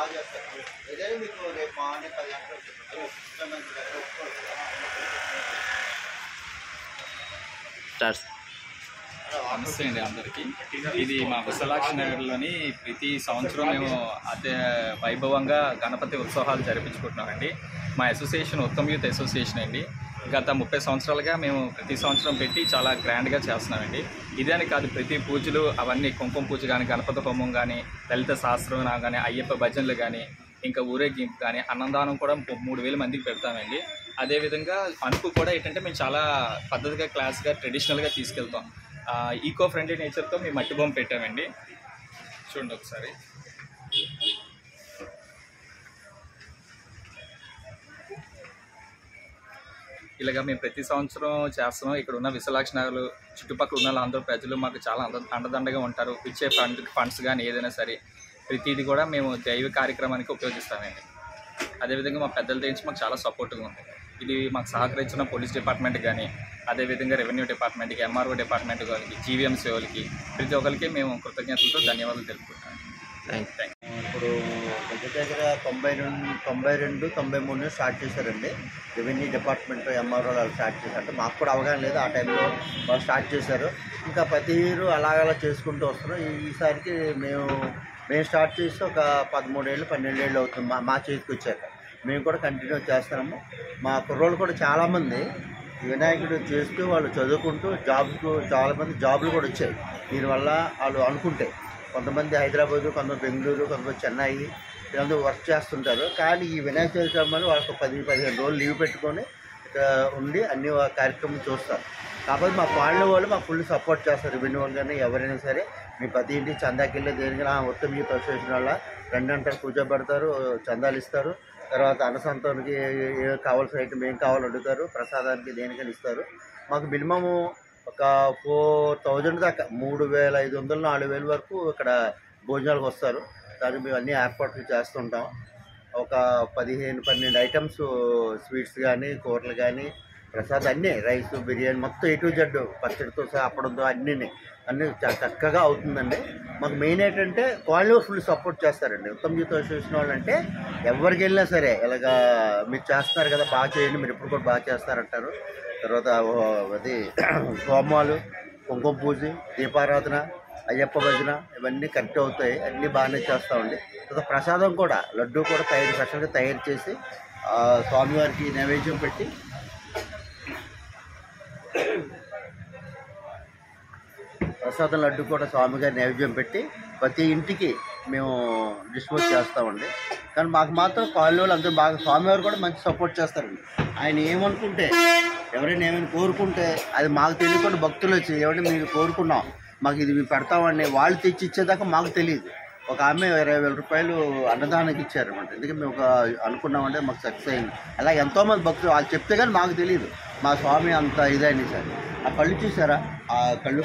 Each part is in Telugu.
నమస్తే అండి అందరికీ. ఇది మా విశాలాక్షి నగర్లోని ప్రతి సంవత్సరం మేము అదే వైభవంగా గణపతి ఉత్సవాలు జరిపించుకుంటున్నామండి. మా అసోసియేషన్ ఉత్తమ్ యూత్ అసోసియేషన్ అండి. గత 30 సంవత్సరాలుగా మేము ప్రతి సంవత్సరం పెట్టి చాలా గ్రాండ్గా చేస్తున్నామండి. ఇదేని కాదు, ప్రతి పూజలు అవన్నీ కుంకుమ పూజ కానీ, గణపతి హోమం కానీ, లలిత సహస్రనామం కానీ, అయ్యప్ప భజనలు కానీ, ఇంకా ఊరేగింపు కానీ, అన్నదానం కూడా 3000 మందికి పెడతామండి. అదేవిధంగా అనుకు కూడా ఏంటంటే మేము చాలా పద్ధతిగా క్లాస్గా ట్రెడిషనల్గా తీసుకెళ్తాం. ఈకో ఫ్రెండ్లీ నేచర్తో మేము మట్టి బొమ్మ పెట్టామండి. చూడండి ఒకసారి. ఇలాగా మేము ప్రతి సంవత్సరం చేస్తున్నాం. ఇక్కడ ఉన్న విశాలాక్షి నగర్లు చుట్టుపక్కల ఉన్న అందరూ ప్రజలు మాకు చాలా అండదండగా ఉంటారు. ఇచ్చే ఫండ్స్ కానీ ఏదైనా సరే ప్రతిదీ కూడా మేము దైవ కార్యక్రమానికి ఉపయోగిస్తామండి. అదేవిధంగా మా పెద్దల నుంచి మాకు చాలా సపోర్ట్గా ఉంది. ఇది మాకు సహకరించిన పోలీస్ డిపార్ట్మెంట్ కానీ, అదేవిధంగా రెవెన్యూ డిపార్ట్మెంట్కి, ఎంఆర్ఓ డిపార్ట్మెంట్ వాళ్ళకి, జీవీఎంసీ వాళ్ళకి, ప్రతి ఒక్కరికి మేము కృతజ్ఞతలతో ధన్యవాదాలు తెలుపుకుంటాం. ఇప్పుడు దగ్గర 92-93 స్టార్ట్ చేశారండి. రెవెన్యూ డిపార్ట్మెంట్, ఎంఆర్ఓ వాళ్ళు స్టార్ట్ చేశారు. అంటే మాకు కూడా అవగాహన లేదు, ఆ టైంలో వాళ్ళు స్టార్ట్ చేశారు. ఇంకా ప్రతి ఇయర్ అలాగలా చేసుకుంటూ వస్తున్నాం. ఈసారికి మేము స్టార్ట్ చేసి ఒక 13-12 ఏళ్ళు అవుతుంది మా చేతికి వచ్చాక. మేము కూడా కంటిన్యూ చేస్తున్నాము. మా కుర్రోళ్ళు కూడా చాలామంది వినాయకుడు చేస్తూ వాళ్ళు చదువుకుంటూ చాలామంది జాబులు కూడా వచ్చాయి దీనివల్ల. వాళ్ళు అనుకుంటే కొంతమంది హైదరాబాదు, కొంతమంది బెంగళూరు, కొంతమంది చెన్నై వీళ్ళందరూ వర్క్ చేస్తుంటారు. కానీ ఈ వినాయక చవితి వల్ల వాళ్ళకి 10-15 రోజులు లీవ్ పెట్టుకొని ఉండి అన్ని కార్యక్రమం చూస్తారు. కాకపోతే మా కాలనీ వాళ్ళు మాకు ఫుల్ సపోర్ట్ చేస్తారు. రెవెన్యూ వాళ్ళు కానీ ఎవరైనా సరే, మీ ప్రతి ఇంటికి చందాకి వెళ్ళి దేనికైనా ఉత్తమ్ యూత్ అసోసియేషన్ వల్ల రెండంటారు కూర్చోబెడతారు, చందాలు ఇస్తారు. తర్వాత అన్నసంతానికి కావాల్సిన ఐటమ్ ఏం కావాలో అడుగుతారు, ప్రసాదానికి దేనికైనా ఇస్తారు. మాకు మినిమము ఒక 4000 దాకా 3500-4000 వరకు ఇక్కడ భోజనాలకు వస్తారు. దానికి మేము అన్ని ఏర్పాట్లు చేస్తుంటాం. ఒక 15-12 ఐటమ్స్ స్వీట్స్ కానీ, కూరలు కానీ, ప్రసాద్ అన్నీ, రైస్, బిర్యానీ మొత్తం A to Z, పచ్చడితో సహా అప్పడంతో అన్నీ చక్కగా అవుతుందండి. మాకు మెయిన్ ఏంటంటే కాలనీ ఫుల్ సపోర్ట్ చేస్తారండి. ఉత్తమ్ యూత్ అసోసియేషన్ వాళ్ళు అంటే ఎవరికి వెళ్ళినా సరే ఇలాగా మీరు చేస్తున్నారు కదా, బాగా చేయండి, మీరు ఎప్పుడు కూడా బాగా చేస్తారంటారు. తర్వాత అది హోమాలు, కుంకుమ పూజ, దీపారాధన, అయ్యప్ప భజన ఇవన్నీ కరెక్ట్ అవుతాయి. అన్నీ బాగానే చేస్తామండి. తర్వాత ప్రసాదం కూడా, లడ్డు కూడా స్పెషల్గా తయారు చేసి స్వామివారికి నైవేద్యం పెట్టి ప్రసాదం లడ్డు కూడా స్వామిగారి నైవేద్యం పెట్టి ప్రతి ఇంటికి మేము డిస్పోజ్ చేస్తామండి. కానీ మాకు మాత్రం కాలనీ వాళ్ళు అందరూ బాగా, స్వామివారు కూడా మంచి సపోర్ట్ చేస్తారండి. ఆయన ఏమనుకుంటే, ఎవరైనా ఏమైనా కోరుకుంటే అది మాకు తెలియకుండా భక్తులు వచ్చి ఏమంటే మీరు కోరుకున్నాం, మాకు ఇది మేము పెడతామని వాళ్ళు తెచ్చి ఇచ్చేదాకా మాకు తెలియదు. ఒక ఆమె 20,000 రూపాయలు అన్నదానానికి ఇచ్చారన్నమాట. ఎందుకంటే మేము ఒక అనుకున్నామంటే మాకు సక్సెస్ అయింది. అలా ఎంతోమంది భక్తులు వాళ్ళు చెప్తే కానీ మాకు తెలియదు. మా స్వామి అంత ఇదైంది సార్. ఆ కళ్ళు చూసారా, ఆ కళ్ళు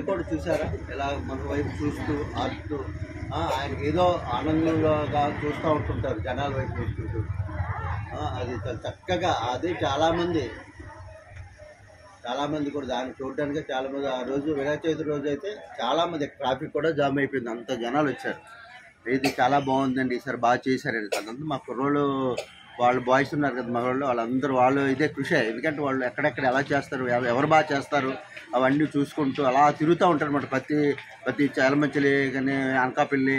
కూడా చూసారా ఎలా మన వైపు చూస్తూ ఆడుతూ ఆయనకి ఏదో ఆనందంగా చూస్తూ ఉంటుంటారు, జనాల వైపు చూస్తుంటూ. అది చక్కగా, అదే చాలామంది కూడా దాన్ని చూడడానికి చాలామంది. ఆ రోజు వినాయక చవితి రోజు అయితే చాలామంది ట్రాఫిక్ కూడా జామ్ అయిపోయింది, అంత జనాలు వచ్చారు. ఇది చాలా బాగుందండి, ఈసారి బాగా చేశారండి. అదంతా మా కుర్రోళ్ళు, వాళ్ళు బాయ్స్ ఉన్నారు కదా మగవాళ్ళు, వాళ్ళు ఇదే కృషి. ఎందుకంటే వాళ్ళు ఎక్కడెక్కడ ఎలా చేస్తారు, ఎవరు బాగా చేస్తారు అవన్నీ చూసుకుంటూ అలా తిరుగుతూ ఉంటారు అన్నమాట. ప్రతి చాలమంచిలి కానీ, అనకాపల్లి,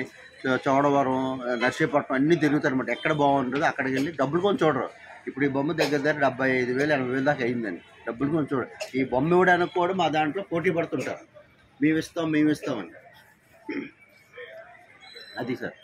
చౌడవరం, నర్సీపట్నం అన్నీ తిరుగుతారు అన్నమాట. ఎక్కడ బాగుంటుందో అక్కడికి వెళ్ళి డబ్బులు కొని చూడరు. ఇప్పుడు ఈ బొమ్మ దగ్గర 75,000-80,000 దాకా అయిందని. డబ్బులు కొని చూడరు. ఈ బొమ్మ ఇవ్వడానికి కూడా మా దాంట్లో పోటీ పడుతుంటారు, మేము ఇస్తామని. అది సార్.